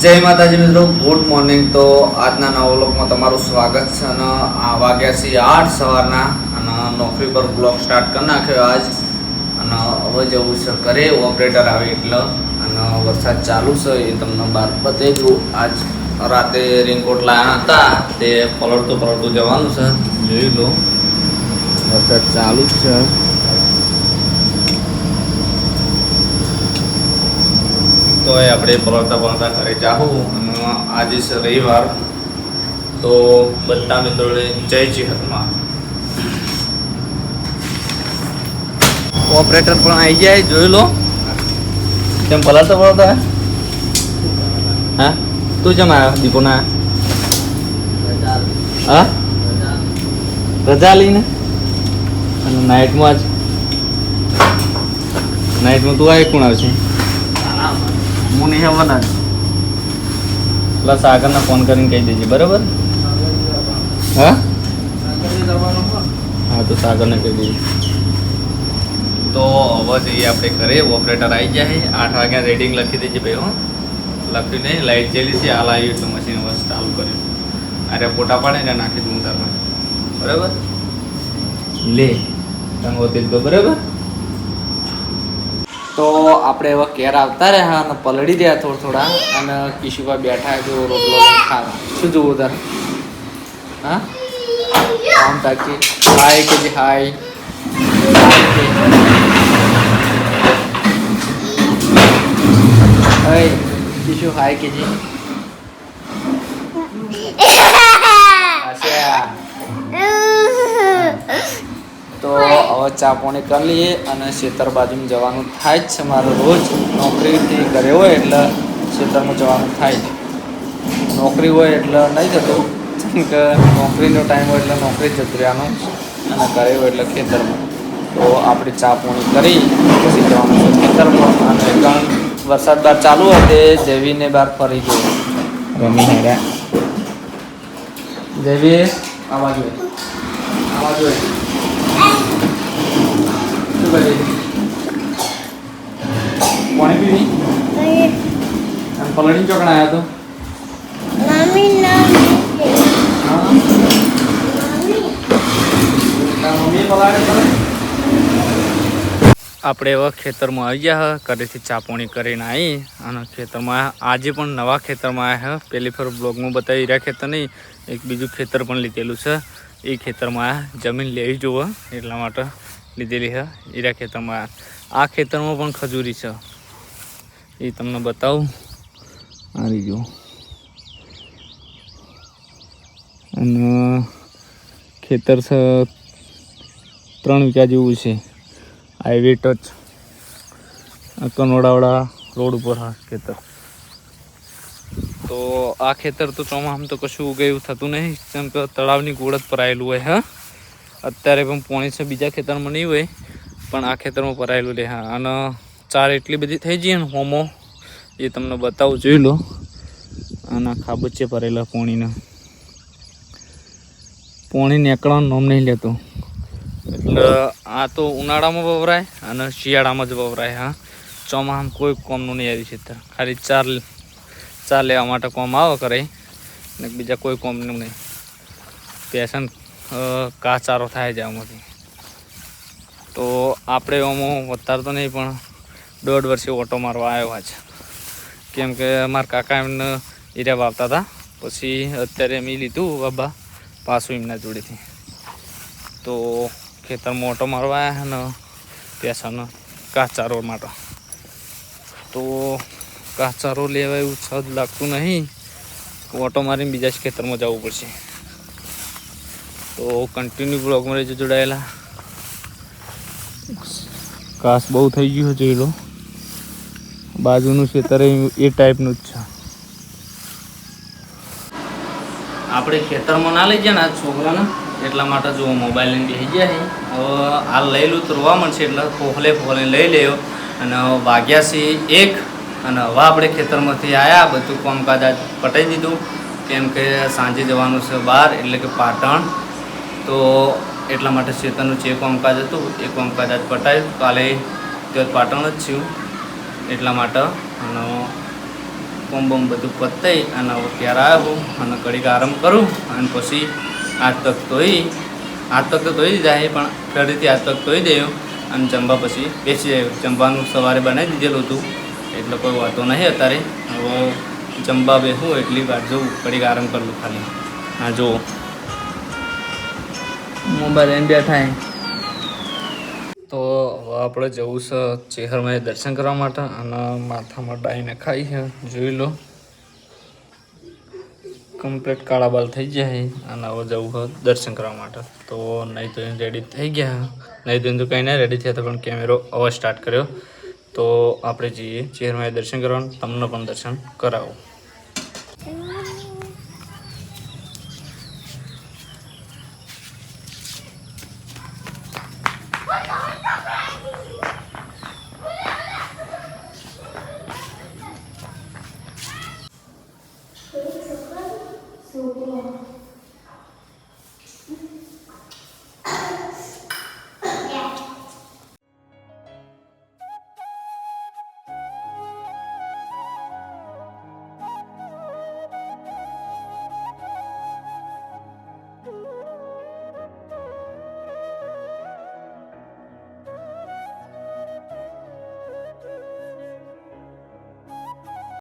જય માતાજી મિત્રો, ગુડ મોર્નિંગ। તો આજના નવા વ્લોગમાં તમારું સ્વાગત છે। અને આ વાગ્યા છે 8 સવારના અને નોકરી પર બ્લોગ સ્ટાર્ટ કરી નાખ્યો આજ। અને હવે જવું છે ઘરે, ઓપરેટર આવે એટલે। અને વરસાદ ચાલુ છે એ તમને બહાર બતાવી દઉં। આજ રાતે રેનકોટ લાવ્યા હતા તે પલળતું જવાનું છે, જોઈ લો। વરસાદ ચાલુ જ છે। તો આપણે પલળતા ઘરે જાઉં। અને આજે છે રવિવાર, તો બધા મિત્રોને જય જિહાદમાં। ઓપરેટર પણ આવી જાય, જોઈ લો। કેમ પલળતા હા તું કેમ આવ્યો દીપોના? હા રજા લઈને અને નાઇટમાં તું આવી કોણ આવશે? હું નહીં આવવાના પ્લસ આગળના ફોન કરીને કહી દેજે, બરાબર? હા હા તો સાગરને કહી દેજે। તો હવે જઈએ આપણે ઘરે, ઓપરેટર આવી જાય 8 વાગ્યા રેડિંગ લખી દેજે ભાઈ। હો લખ્યું નહીં, લાઇટ ચાલી છે, હાલ આવ્યું એટલે મશીન બસ ચાલુ કર્યું। અરે ફોટા પાડે ને નાખી દઉં તારમાં, બરાબર? લે તમે હોતી તો બરાબર। તો આપણે હવે ઘેર આવતા રહ્યા અને પલળી રહ્યા થોડા અને કિશુભા બેઠા જો રોટલો ખાવા। શું જોવું તારે? હા આમ તાકી હાય કે જે હાય હાય કિશુ હાય કે જે તો હવે ચા પાણી કરી લઈએ અને ખેતર બાજુમાં જવાનું થાય જ છે મારે। રોજ નોકરીથી ઘરે હોય એટલે ખેતરમાં જવાનું થાય જ। નોકરી હોય એટલે નહીં જતું, કેમ કે નોકરીનો ટાઈમ હોય એટલે નોકરી જ જતું રહેવાનું અને ઘરે હોય એટલે ખેતરમાં। તો આપણે ચા પાણી કરી પછી જવાનું છે ખેતરમાં। અને કારણ વરસાદ બહાર ચાલુ હોય તે જેવીને બહાર ફરી ગયો રમી હેર્યા। જેવી આવા જોઈએ પાણી પીવી અને પલળી ચોકણા આવ્યા તો આપણે હવે ખેતરમાં આવી ગયા। ઘરેથી ચા પાણી કરીને આવી અને ખેતરમાં આજે પણ નવા ખેતરમાં આવ્યા। પહેલી ફર બ્લોગમાં બતાવી રહ્યા ખેતર નહીં, એક બીજું ખેતર પણ લીધેલું છે। એ ખેતરમાં જમીન લેવી જોવે એટલા માટે લીધેલી છે। એરા ખેતરમાં આ ખેતરમાં પણ ખજૂરી છે, એ તમને બતાવું। આ રીજો અને ખેતર છે 3 વીઘા જેવું છે। હાઈવે ટચ કનોડાવાળા રોડ ઉપર હા ખેતર। તો આ ખેતર તો ચોમાસામાં તો કશું ઉગાયું થતું નહીં, કેમ કે તળાવની ગોળ જ ભરાયેલું હોય। હા અત્યારે પણ પાણી છે, બીજા ખેતરમાં નહીં હોય પણ આ ખેતરમાં ભરાયેલું રહે। હા અને ચાર એટલી બધી થઈ જઈએ ને હોમો, એ તમને બતાવું, જોઈ લો। આના ખાબચે ભરેલા પાણી નીકળવાનું નામ નહીં લેતું। એટલે આ તો ઉનાળામાં વવરાય અને શિયાળામાં જ વવરાય। હા ચોમાસામાં કોઈ કોમનું નહીં આવી ખેતર, ખાલી ચાર લેવા માટે કોમ આવે કરે ને બીજા કોઈ કોમનું નહીં। પેશન કાચારો થાય છે આમાંથી। તો આપણે આમાં વધારતો નહીં પણ 1.5 વર્ષે ઓટો મારવા આવ્યો છે, કેમ કે અમારા કાકા એમને હીરા વાવતા હતા, પછી અત્યારે મેં લીધું બાબા પાછું એમના જોડેથી। તો ખેતરમાં ઓટો મારવા આવ્યા ને પેશન કાચારો માટે। તો કાચારો લેવા એવું છદ લાગતું નહીં, ઓટો મારીને બીજા જ ખેતરમાં જવું પડશે। તો કન્ટિન્યુ બ્લોગમાં રહેજો જોડાયેલા। ઘાસ બહુ થઈ ગયું છે, જોઈ લો। બાજુનું ખેતર એ ટાઈપનું જ છે। આપણે ખેતરમાં ના લઈ ગયા ને છોકરાને, એટલા માટે જો મોબાઈલ લઈને બેસી ગયા છે। હવે હાલ લઈ લઉં તો રોવા મળશે એટલે ફોફલે લઈ લેવો। અને વાગ્યા છે 1 અને હવે આપણે ખેતરમાંથી આવ્યા, બધું કામકાજ આજ પટાઈ દીધું, કેમ કે સાંજે જવાનું છે બહાર એટલે કે પાટણ। તો એટલા માટે ખેતરનું જે કામકાજ હતું એ કામકાજ આજ પટાયું, કાલે ત્યાં પાટણ જ છું એટલા માટે। અને કોમ બોમ બધું પતાઈ અને હવે ત્યારે આવ્યો અને ઘડીક આરામ કરું અને પછી હાથ પગ તો ધોઈ દીધા છે પણ ફરીથી હાથ પગ ધોઈ દેયો અને જમવા પછી બેસી જાય. જમવાનું સવારે બનાવી દીધેલું હતું એટલે કોઈ વાંધો નહીં અત્યારે. હવે જમવા બેસું એટલી વાર જોઉં, ઘડીક આરામ કરું ખાલી. હા જુઓ મોબાઈલ એમ બેઠા. તો હવે આપણે જવું છે ચેહરમાં દર્શન કરવા માટે અને માથામાં ડાઈને ખાઈ છે. જોઈ લો કમ્પ્લીટ કાળા બાલ થઈ ગયા છે અને હવે જવું છે દર્શન કરવા માટે. તો નહીં તો રેડી થઈ ગયા, નહીં તો કંઈ ના રેડી થયા હતા પણ કેમેરો હવે સ્ટાર્ટ કર્યો. તો આપણે જઈએ ચેહરમાં દર્શન કરવાનું, તમને પણ દર્શન કરાવો.